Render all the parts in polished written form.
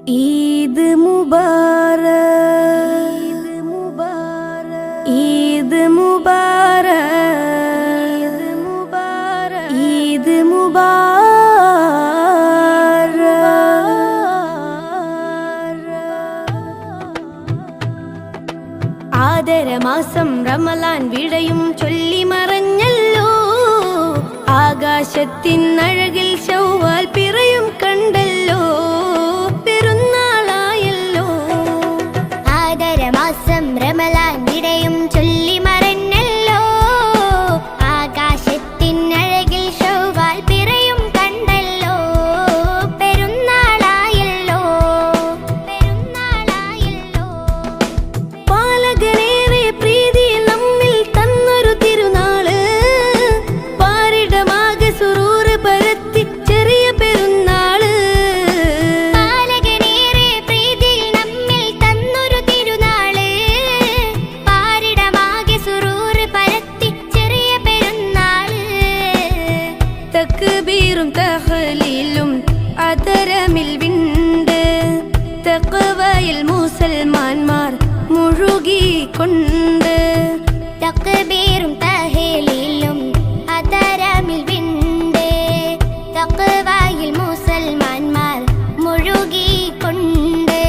ईद मुबारक, ईद मुबारक, ईद मुबारक। ആദരമാസം റമളാൻ വിടയും ചൊല്ലി മറഞ്ഞല്ലോ, ആകാശത്തിനഴകിൽ ശൗവാൽ പിറയും കണ്ടല്ലോ, പെരുന്നാളായല്ലോ. ആദരമാസം റമളാൻ വിടയും ചൊല്ലി മറഞ്ഞല്ലോ, ആകാശത്തിനഴകിൽ ശൗവാൽ പിറയും കണ്ടല്ലോ, പെരുന്നാളായല്ലോ, പെരുന്നാളായല്ലോ. പാലകനേറെ പ്രീതി നമ്മിൽ തന്നൊരു തിരുനാള്, പാരിടമാകെ സുറൂറ് പരത്തി ചെറിയ പെരുന്നാള്. പാലകനേറെ പ്രീതി നമ്മിൽ തന്നൊരു തിരുനാള്, പാരിടമാകെ സുറൂറ് പരത്തി ചെറിയ പെരുന്നാള്. തക്ബീറും തഹ്ലീലും അതരമിൽ വിണ്ട്, തഖ്വയിൽ മുസൽമാന്മാർ മുഴുകിക്കൊണ്ട്. തക്ബീറും തഹ്ലീലും അതരമിൽ വിണ്ട്, തഖ്വയിൽ മുസൽമാന്മാർ മുഴുകിക്കൊണ്ട്.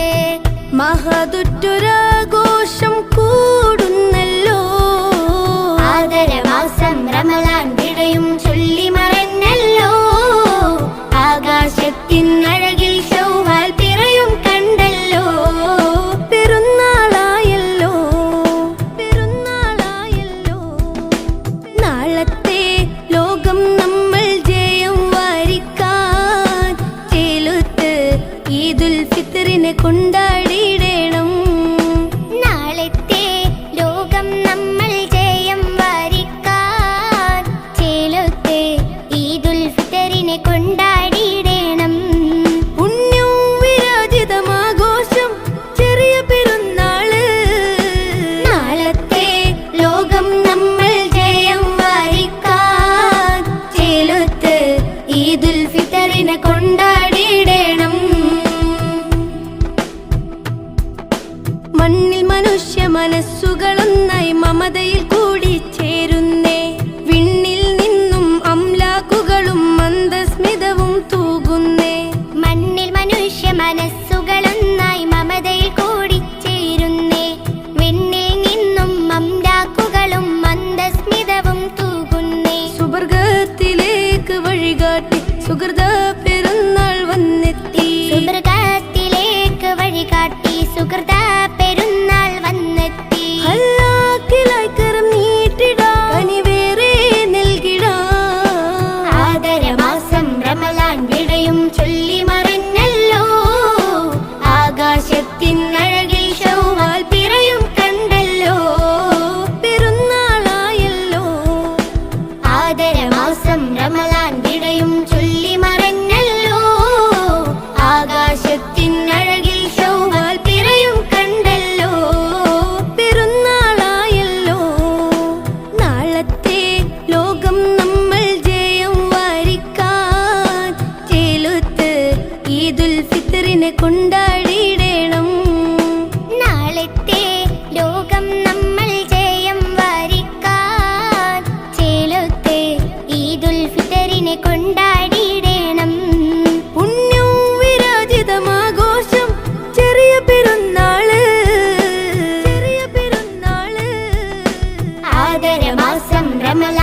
മഹതുറ്റൊരാഘോഷം കൂടുന്നല്ലോ, ആദരമാസം റമളാൻ വിടയും ചൊല്ലി മറഞ്ഞല്ലോ, ആകാശത്തിനഴകിൽ ശൗവാൽ പിറയും കണ്ടല്ലോ, പെരുന്നാളായല്ലോ, പെരുന്നാളായല്ലോ. നാളത്തെ ലോകം നമ്മൾ ജയം വാരിക്കാൻ ചേലുത്ത് ഈദുൽ ഫിത്റിനെ കൊണ്ടാടിയിടണം. നാളത്തെ ലോകം നമ്മൾ ജയം വാരിക്കാൻ ചേലത്തെ ഈദുൽ ഫിത്റിനെ കൊണ്ടാടിയിടണം. പുണ്യവും വിരാജിതമാഘോഷം ചെറിയ പെരുന്നാള്. നാളത്തെ ലോകം നമ്മൾ ജയം വാരിക്കാൻ ചേലത്ത് ഈദുൽ ഫിത്റിനെ കൊണ്ടാടിയിടണം. മണ്ണിൽ മനുഷ്യ മനസ്സുകളൊന്നായി മമതയിൽ കൂടി ചേരുന്നേ, വിണ്ണിൽ നിന്നും അംലാക്കുകളും മന്ദസ്മിതവും തൂകുന്നേ. മണ്ണിൽ മനുഷ്യ മനസ്സുകളൊന്നായി മമതയിൽ കൂടിച്ചേരുന്നേ, വിണ്ണിൽ നിന്നും അംലാക്കുകളും മന്ദസ്മിതവും തൂകുന്നേ. സുവർഗത്തിലേക്ക് വഴികാട്ടി സുഹൃത പെരുന്നാൾ വന്നെത്തി, സുവർഗത്തിലേക്ക് വഴികാട്ടി സുഹൃത പെരുന്നാൾ വന്നെത്തി. ഹല്ലാക്കിലായി കരം നീട്ടിടാം, കനിവേറെ നൽകിടാം. ആദരമാസം റമളാൻ വിടയും ചൊല്ലി മറഞ്ഞല്ലോ, ആകാശത്തിനഴകിൽ ശൗവാൽ പിറയും കണ്ടല്ലോ, പെരുന്നാളായല്ലോ. ആദരമാസം റമളാൻ വിടയും ചൊല്ലി മറഞ്ഞല്ലോ, ആകാശത്തിനഴകിൽ ശൗവാൽ പിറയും കണ്ടല്ലോ, പെരുന്നാളായല്ലോ. നാളത്തെ ലോകം നമ്മൾ ജയം വാരിക്കാൻ ചേലുത്ത് ഈദുൽ ഫിത്റിനെ കൊണ്ടാടിയിടണം. നാളത്തെ ലോകം നമ്മൾ ജയം വാരിക്കാൻ ചേലത്തെ ഈദുൽ ഫിത്റിനെ കൊണ്ടാടിയിടണം. പുണ്യവും വിരാജിതമാഘോഷം ചെറിയ പെരുന്നാള്, ചെറിയ പെരുന്നാള്. ആദരമാസം റമളാൻ